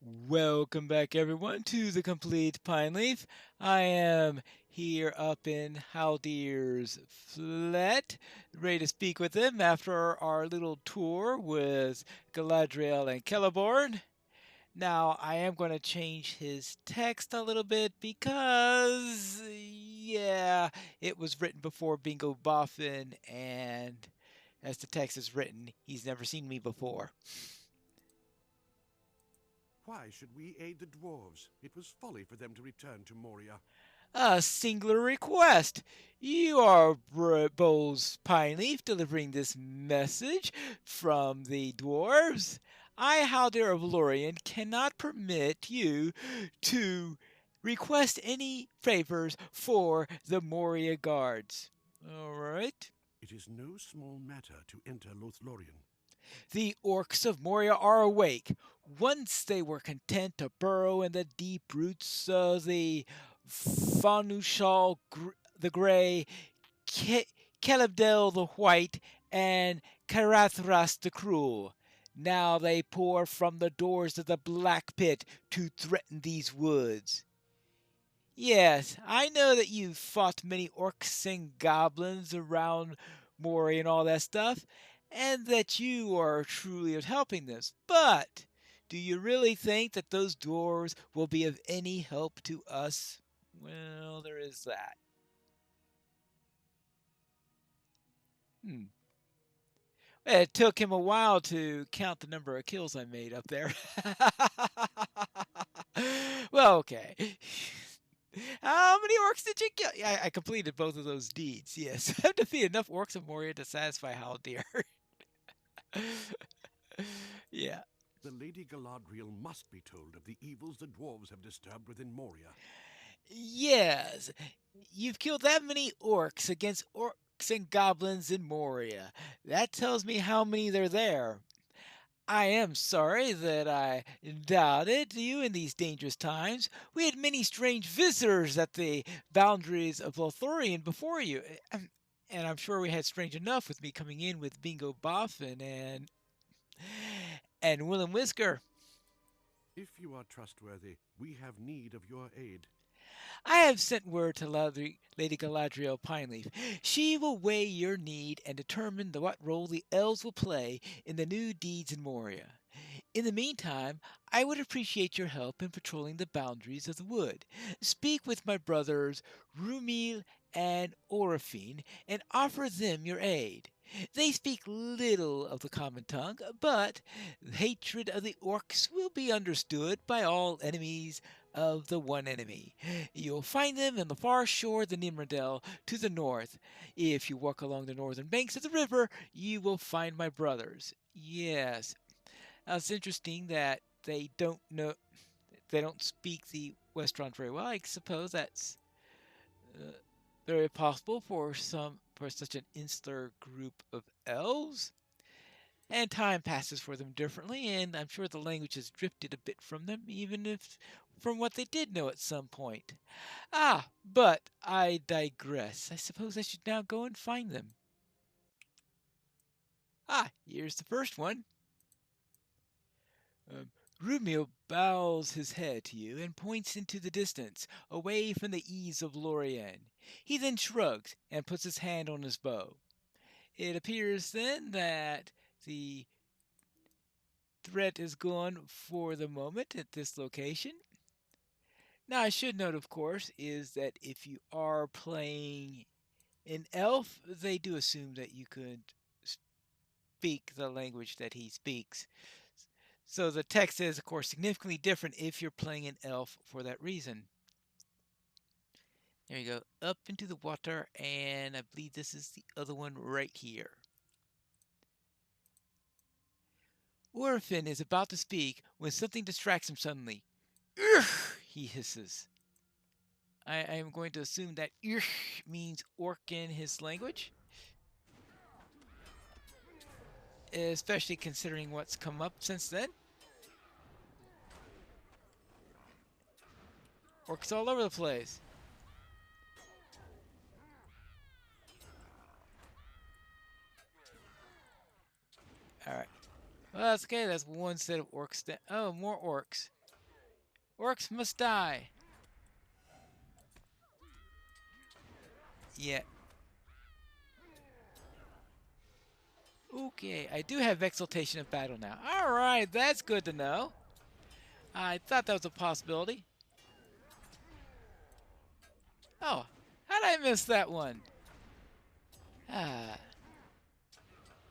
Welcome back, everyone, to the Complete Pineleaf. I am here up in Haldir's flat, ready to speak with him after our little tour with Galadriel and Celeborn. Now, I am going to change his text a little bit because, yeah, it was written before Bingo Boffin, and as the text is written, he's never seen me before. Why should we aid the dwarves? It was folly for them to return to Moria. A singular request. You are Bowles Pineleaf delivering this message from the dwarves. I, Haldir of Lorien, cannot permit you to request any favors for the Moria guards. All right. It is no small matter to enter Lothlorien. The orcs of Moria are awake. Once they were content to burrow in the deep roots of the Fanushal the Grey, Kelebdel the White, and Karathras the Cruel. Now they pour from the doors of the Black Pit to threaten these woods. Yes, I know that you've fought many orcs and goblins around Moria and all that stuff, and that you are truly of helping this. But do you really think that those dwarves will be of any help to us? Well, there is that. Hmm. It took him a while to count the number of kills I made up there. Well, okay. How many orcs did you kill? Yeah, I completed both of those deeds. Yes, I've defeated enough orcs of Moria to satisfy Haldir. Yeah. The Lady Galadriel must be told of the evils the dwarves have disturbed within Moria. Yes, you've killed that many orcs against orcs and goblins in Moria. That tells me how many there are there. I am sorry that I doubted you in these dangerous times. We had many strange visitors at the boundaries of Lothorian before you. And I'm sure we had strange enough with me coming in with Bingo Boffin and Willem Whisker. If you are trustworthy, we have need of your aid. I have sent word to Lady Galadriel Pineleaf. She will weigh your need and determine what role the elves will play in the new deeds in Moria. In the meantime, I would appreciate your help in patrolling the boundaries of the wood. Speak with my brothers Rumil and Orifine and offer them your aid. They speak little of the common tongue, but hatred of the orcs will be understood by all enemies of the one enemy. You'll find them on the far shore of the Nimrodel to the north. If you walk along the northern banks of the river, you will find my brothers. Yes, it's interesting that they don't speak the Westron very well. I suppose that's uh, very possible for such an insular group of elves. And time passes for them differently, and I'm sure the language has drifted a bit from them, even if from what they did know at some point. But I digress. I suppose I should now go and find them. Here's the first one. Um, Rumio bows his head to you and points into the distance, away from the eaves of Lorien. He then shrugs and puts his hand on his bow. It appears then that the threat is gone for the moment at this location. Now, I should note, of course, is that if you are playing an elf, they do assume that you could speak the language that he speaks. So the text is, of course, significantly different if you're playing an elf for that reason. There you go, up into the water, and I believe this is the other one right here. Orphan is about to speak when something distracts him suddenly. Ugh, he hisses. I am going to assume that ugh means orc in his language, especially considering what's come up since then. Orcs all over the place. Alright. Well, that's okay. That's one set of orcs. Oh, more orcs. Orcs must die. Yeah. Okay, I do have exaltation of battle now. All right, that's good to know. I thought that was a possibility. Oh, how did I miss that one? Ah,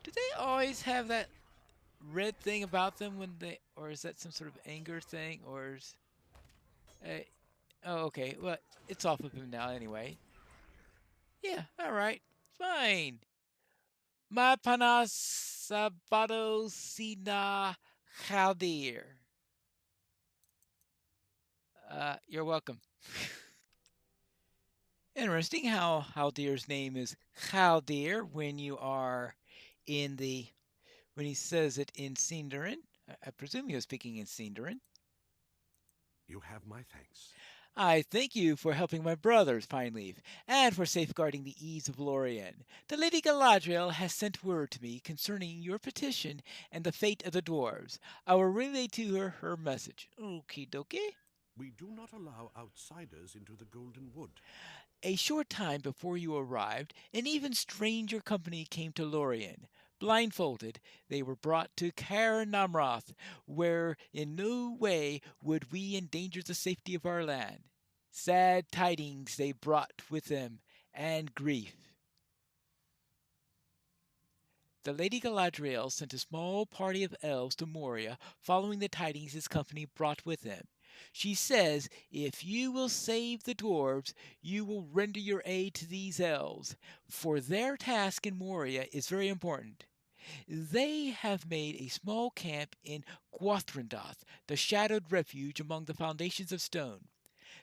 do they always have that red thing about them when they, or is that some sort of anger thing, or is, uh, oh, okay, well, it's off of him now anyway. Yeah, all right, fine. Ma panas sabado sina Chaldir. You're welcome. Interesting how Haldir's name is Chaldir when you are in the when he says it in Sindarin. I presume he was speaking in Sindarin. You have my thanks. I thank you for helping my brothers, Pineleaf, and for safeguarding the ease of Lorien. The Lady Galadriel has sent word to me concerning your petition and the fate of the dwarves. I will relay to her her message. Okie dokie. We do not allow outsiders into the Golden Wood. A short time before you arrived, an even stranger company came to Lorien. Blindfolded, they were brought to Caer Namroth, where in no way would we endanger the safety of our land. Sad tidings they brought with them, and grief. The Lady Galadriel sent a small party of elves to Moria, following the tidings his company brought with them. She says if you will save the dwarves, you will render your aid to these elves, for their task in Moria is very important. They have made a small camp in Gwathrendoth, the shadowed refuge among the foundations of stone.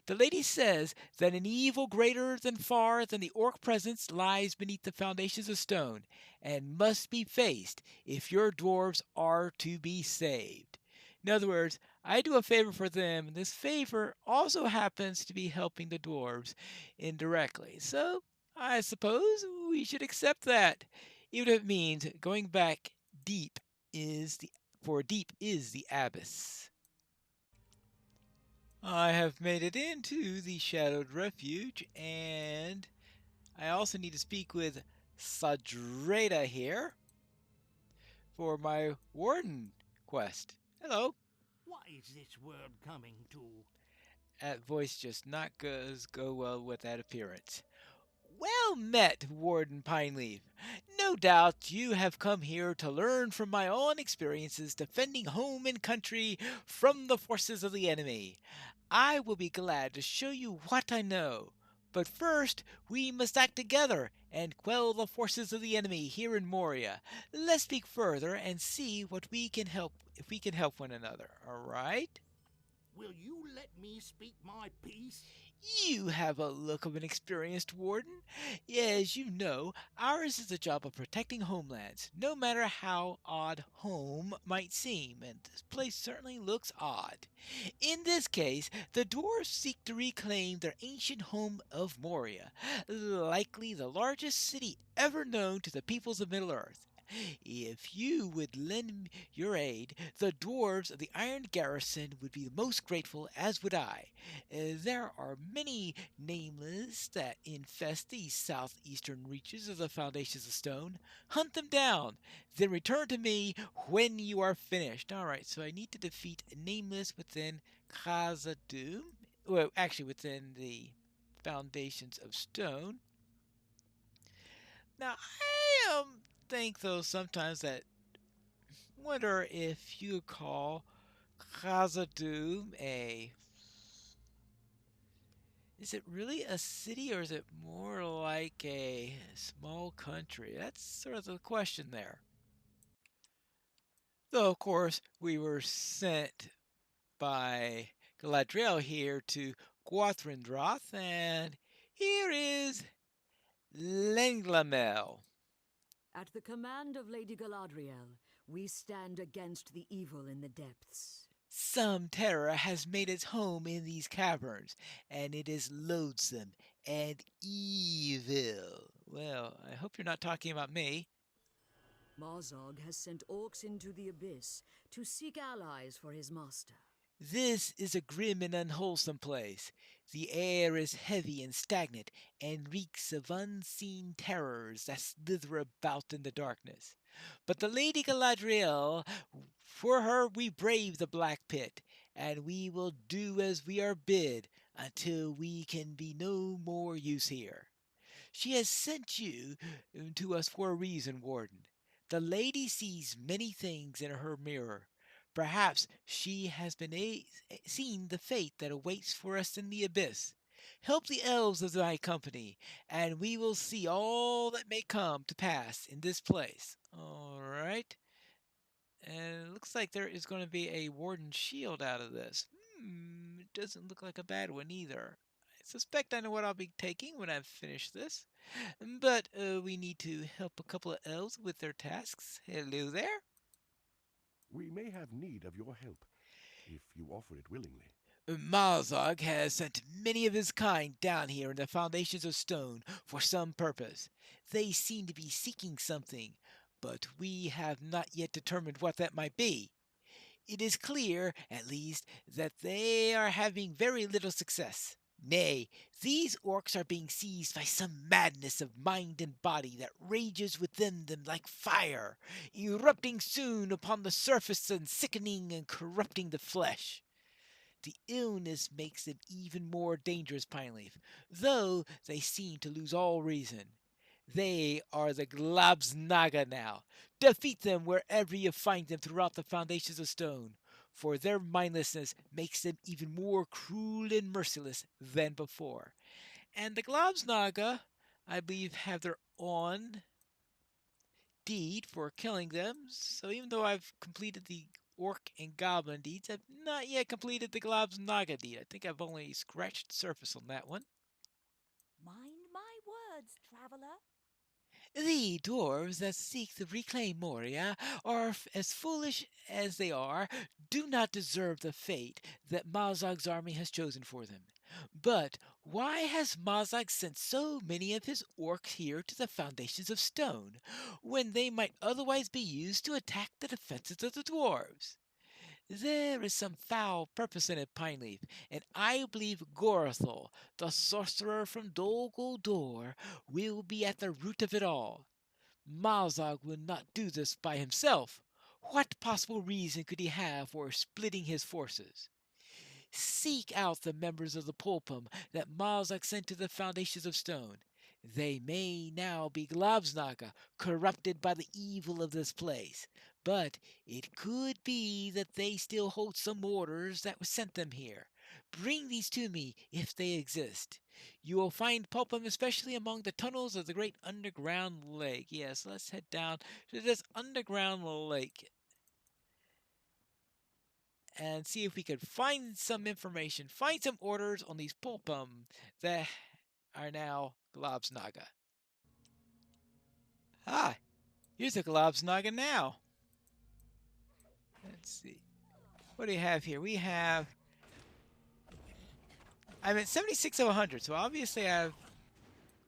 The lady says that an evil greater than far than the orc presence lies beneath the foundations of stone, and must be faced if your dwarves are to be saved. In other words, I do a favor for them, and this favor also happens to be helping the dwarves indirectly. So I suppose we should accept that, even if it means going back deep is the for deep is the abyss. I have made it into the Shadowed Refuge, and I also need to speak with Sadreda here for my Warden quest. Hello. What is this world coming to? That voice just not goes go well with that appearance. Well met, Warden Pineleaf. No doubt you have come here to learn from my own experiences defending home and country from the forces of the enemy. I will be glad to show you what I know. But first, we must act together and quell the forces of the enemy here in Moria. Let's speak further and see what we can help if we can help one another. All right? Will you let me speak my piece? You have a look of an experienced warden. As you know, ours is the job of protecting homelands, no matter how odd home might seem, and this place certainly looks odd. In this case, the dwarves seek to reclaim their ancient home of Moria, likely the largest city ever known to the peoples of Middle-earth. If you would lend your aid, the dwarves of the Iron Garrison would be most grateful, as would I. There are many nameless that infest the southeastern reaches of the foundations of stone. Hunt them down, then return to me when you are finished. Alright, so I need to defeat nameless within Khazad-dûm. Well, actually, within the foundations of stone. Now, I think, though, sometimes that wonder if you call Khazad-dûm a. Is it really a city or is it more like a small country? That's sort of the question there. Though, of course, we were sent by Galadriel here to Gwathrendrath, and here is Lenglamel. At the command of Lady Galadriel, we stand against the evil in the depths. Some terror has made its home in these caverns, and it is loathsome and evil. Well, I hope you're not talking about me. Marzog has sent orcs into the abyss to seek allies for his master. This is a grim and unwholesome place. The air is heavy and stagnant, and reeks of unseen terrors that slither about in the darkness. But the Lady Galadriel, for her we brave the black pit, and we will do as we are bid until we can be no more use here. She has sent you to us for a reason, Warden. The lady sees many things in her mirror. Perhaps she has seen the fate that awaits for us in the abyss. Help the elves of thy company, and we will see all that may come to pass in this place. All right. And it looks like there is going to be a Warden shield out of this. It doesn't look like a bad one either. I suspect I know what I'll be taking when I've finished this. But we need to help a couple of elves with their tasks. Hello there. We may have need of your help, if you offer it willingly. Malzog has sent many of his kind down here in the foundations of stone for some purpose. They seem to be seeking something, but we have not yet determined what that might be. It is clear, at least, that they are having very little success. Nay, these orcs are being seized by some madness of mind and body that rages within them like fire, erupting soon upon the surface and sickening and corrupting the flesh. The illness makes them even more dangerous, Pineleaf, though they seem to lose all reason. They are the Glabsnaga now. Defeat them wherever you find them throughout the foundations of stone, for their mindlessness makes them even more cruel and merciless than before. And the Glabsnaga, I believe, have their own deed for killing them, so even though I've completed the orc and goblin deeds, I've not yet completed the Glabsnaga deed. I think I've only scratched the surface on that one. Mind my words, traveler. The dwarves that seek to reclaim Moria are as foolish as they are, do not deserve the fate that Mazog's army has chosen for them. But why has Mazog sent so many of his orcs here to the foundations of stone, when they might otherwise be used to attack the defenses of the dwarves? There is some foul purpose in it, Pineleaf, and I believe Gorthel, the sorcerer from Dol Guldur, will be at the root of it all. Mazog will not do this by himself. What possible reason could he have for splitting his forces? Seek out the members of the Pulpum that Mazog sent to the foundations of stone. They may now be Glabsnaga, corrupted by the evil of this place, but it could be that they still hold some orders that sent them here. Bring these to me if they exist. You will find Pulpum especially among the tunnels of the great underground lake. Yes, let's head down to this underground lake and see if we could find some information, find some orders on these Pulpum that are now Glabsnaga. Ah, here's a Glabsnaga now. Let's see. What do we have here? We have... I'm at 76 of 100, so obviously I've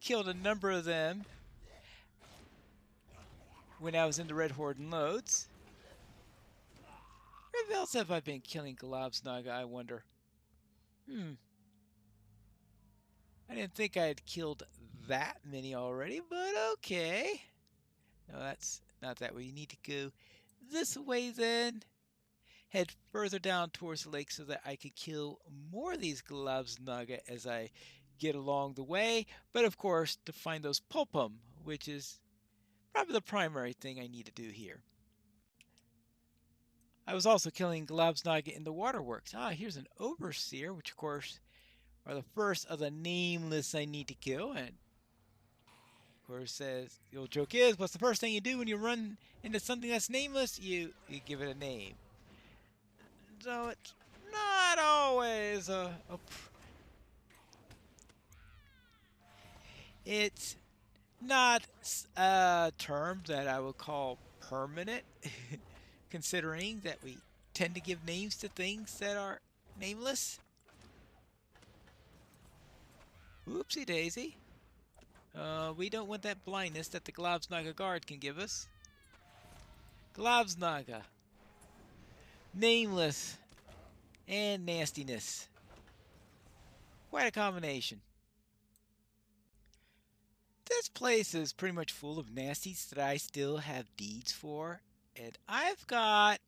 killed a number of them when I was in the Red Horde loads. Where else have I been killing Glabsnaga, I wonder? I didn't think I had killed that many already, but okay. No, that's not that way. You need to go this way then. Head further down towards the lake so that I could kill more of these Glabsnaga as I get along the way. But of course, to find those Pulpum, which is probably the primary thing I need to do here. I was also killing Glabsnaga in the waterworks. Ah, here's an Overseer, which of course are the first of the nameless I need to kill. And of course, the old joke is, what's the first thing you do when you run into something that's nameless? You give it a name. So it's not always it's not a term that I would call permanent, considering that we tend to give names to things that are nameless. Whoopsie daisy. We don't want that blindness that the Glabsnaga guard can give us. Glabsnaga. Nameless. and nastiness. Quite a combination. This place is pretty much full of nasties that I still have deeds for. And I've got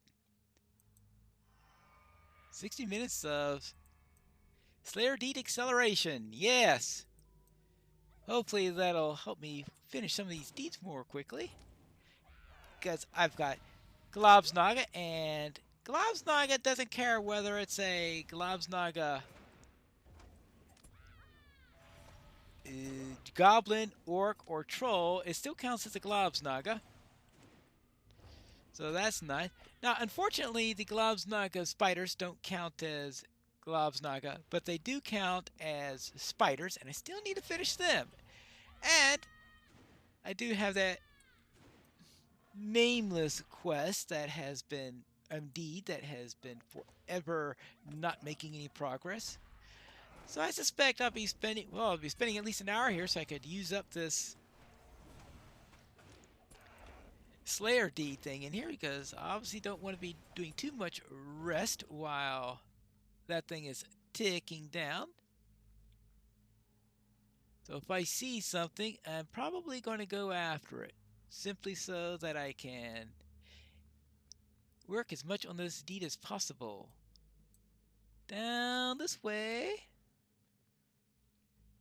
60 minutes of Slayer Deed Acceleration. Yes! Hopefully that'll help me finish some of these deeds more quickly. Because I've got Globsnaga, and Globsnaga doesn't care whether it's a Globsnaga goblin, orc, or troll. It still counts as a Globsnaga. So that's nice. Now, unfortunately, the Globsnaga spiders don't count as Globsnaga, but they do count as spiders, and I still need to finish them. And I do have that nameless quest that has been, indeed, that has been forever not making any progress. So I suspect I'll be spending, well, I'll be spending at least an hour here so I could use up this Slayer D thing in here, because I obviously don't want to be doing too much rest while that thing is ticking down. So if I see something, I'm probably going to go after it, simply so that I can work as much on this deed as possible. Down this way.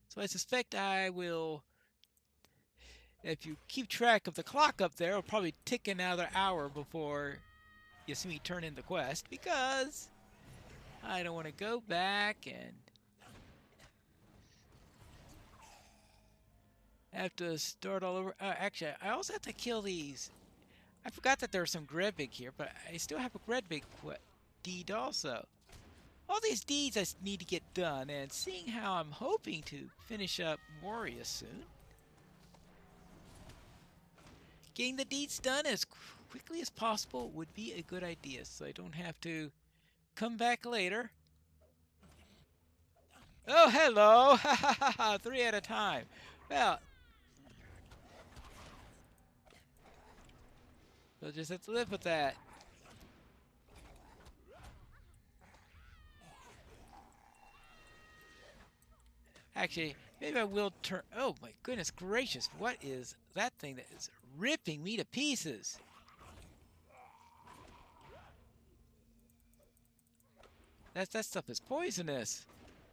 So I suspect I will, if you keep track of the clock up there, it'll probably tick another hour before you see me turn in the quest, because I don't want to go back and have to start all over. Actually, I also have to kill these. I forgot that there's some Gredbig here, but I still have a Gredbig deed also. All these deeds I need to get done, and seeing how I'm hoping to finish up Moria soon, getting the deeds done as quickly as possible would be a good idea, so I don't have to come back later. Oh, hello! Ha ha ha ha! 3 at a time. Well, we'll just have to live with that. Actually, maybe I will turn... Oh, my goodness gracious. What is that thing that is ripping me to pieces? That stuff is poisonous.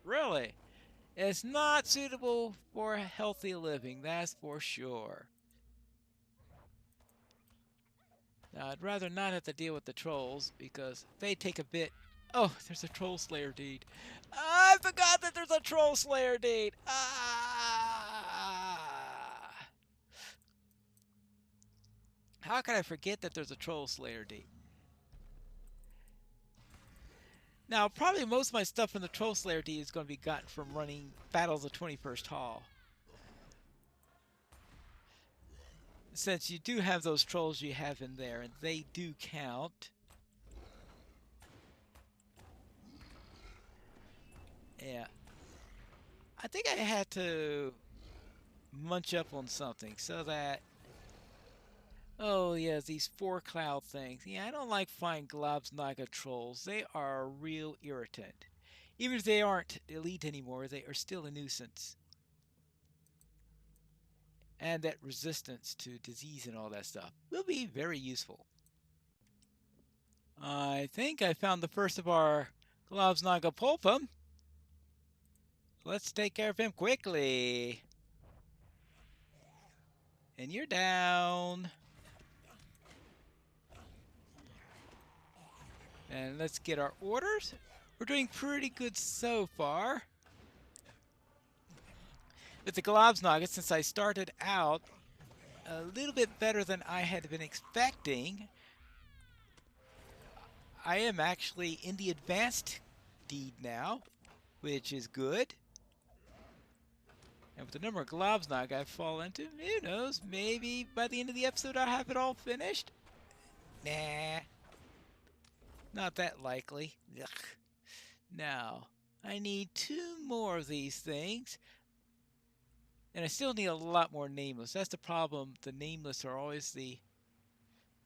Really. It's not suitable for healthy living, that's for sure. Now, I'd rather not have to deal with the trolls, because they take a bit... Oh, there's a Troll Slayer deed. I forgot that there's a Troll Slayer deed! Ah! How could I forget that there's a Troll Slayer deed? Now, probably most of my stuff from the Troll Slayer deed is going to be gotten from running Battles of 21st Hall. Since you do have those trolls you have in there, and they do count. Yeah. I think I had to munch up on something so that... Oh, yeah, these 4 cloud things. Yeah, I don't like flying Globsnaga trolls. They are a real irritant. Even if they aren't elite anymore, they are still a nuisance. And that resistance to disease and all that stuff will be very useful. I think I found the first of our Globsnaga Pulpum. Let's take care of him quickly. And you're down. And let's get our orders. We're doing pretty good so far. With the Globsnaga, since I started out a little bit better than I had been expecting, I am actually in the advanced deed now, which is good. And with the number of Globsnaga I've fallen into, who knows, maybe by the end of the episode I'll have it all finished? Nah. Not that likely. Ugh. Now, I need 2 more of these things. And I still need a lot more Nameless. That's the problem. The Nameless are always the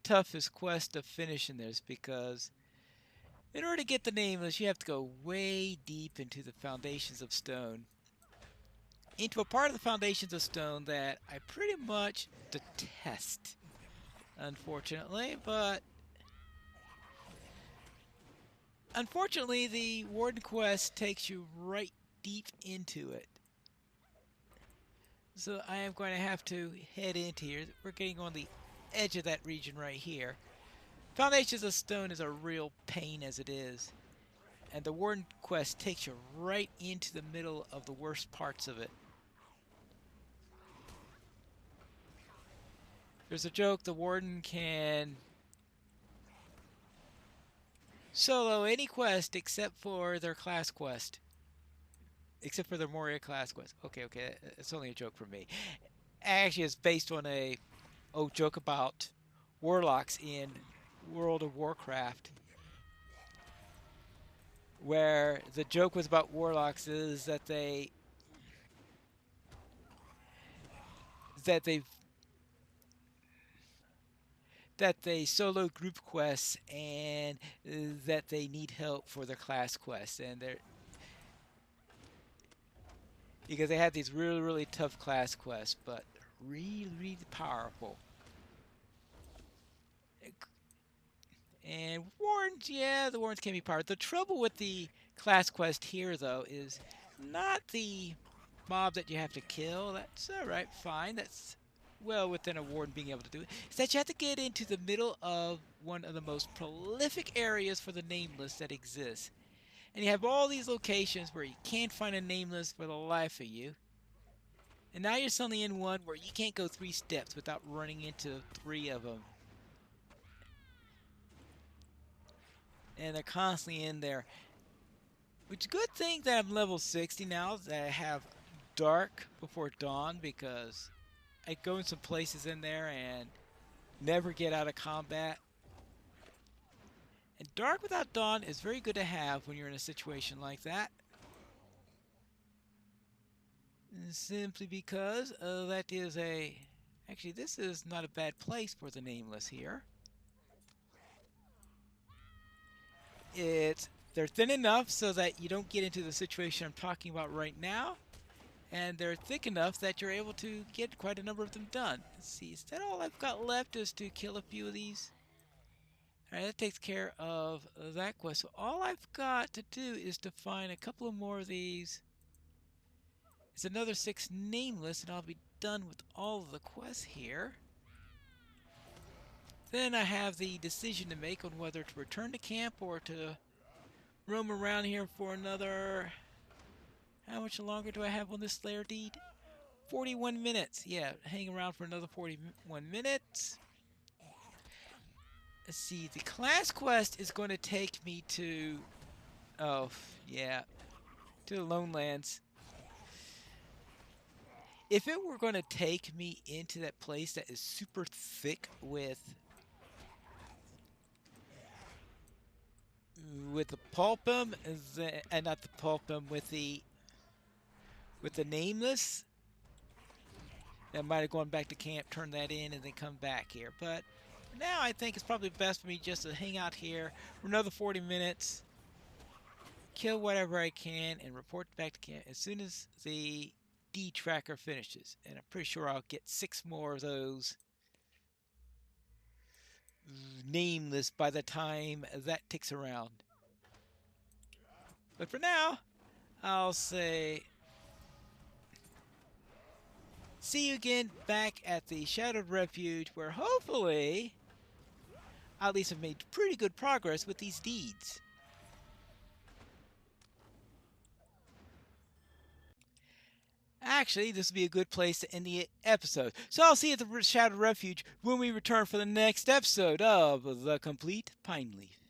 toughest quest to finish in this, because In order to get the Nameless, you have to go way deep into the foundations of stone. Into a part of the foundations of stone that I pretty much detest, unfortunately, but unfortunately the Warden quest takes you right deep into it. So I am going to have to head into here. We're getting on the edge of that region right here. Foundations of Stone is a real pain as it is. And the Warden quest takes you right into the middle of the worst parts of it. There's a joke, the Warden can solo any quest except for their class quest. Except for their Moria class quest. Okay, it's only a joke for me. Actually, it's based on a joke about warlocks in World of Warcraft, where the joke was about warlocks is that they solo group quests and that they need help for their class quests, and they're because they have these really tough class quests, but really powerful. And Warrens, yeah, the Warrens can be powered. The trouble with the class quest here, though, is not the mob that you have to kill. That's alright, fine. That's well within a Warden being able to do it. It's that you have to get into the middle of one of the most prolific areas for the Nameless that exists. And you have all these locations where you can't find a Nameless for the life of you. And now you're suddenly in one where you can't go 3 steps without running into 3 of them. And they're constantly in there. Which is a good thing that I'm level 60 now, that I have Dark before Dawn, because I go in some places in there and never get out of combat. And Dark without Dawn is very good to have when you're in a situation like that. Simply because that is a... Actually, this is not a bad place for the Nameless here. They're thin enough so that you don't get into the situation I'm talking about right now. And they're thick enough that you're able to get quite a number of them done. Let's see, is that all I've got left is to kill a few of these? Alright, that takes care of that quest. So all I've got to do is to find a couple of more of these. It's another 6 Nameless, and I'll be done with all of the quests here. Then I have the decision to make on whether to return to camp or to roam around here for another... How much longer do I have on this Slayer deed? 41 minutes. Yeah, hang around for another 41 minutes. Let's see, the class quest is going to take me to... Oh, yeah. To the Lone Lands. If it were going to take me into that place that is super thick with the Pulpum, and not the Pulpum, with the Nameless, I might have gone back to camp, turn that in, and then come back here. But now I think it's probably best for me just to hang out here for another 40 minutes, kill whatever I can, and report back to camp as soon as the D tracker finishes. And I'm pretty sure I'll get 6 more of those Nameless by the time that ticks around. But for now, I'll say... see you again back at the Shadowed Refuge, where hopefully I at least have made pretty good progress with these deeds. Actually, this will be a good place to end the episode. So I'll see you at the Shadowed Refuge when we return for the next episode of The Complete Pineleaf.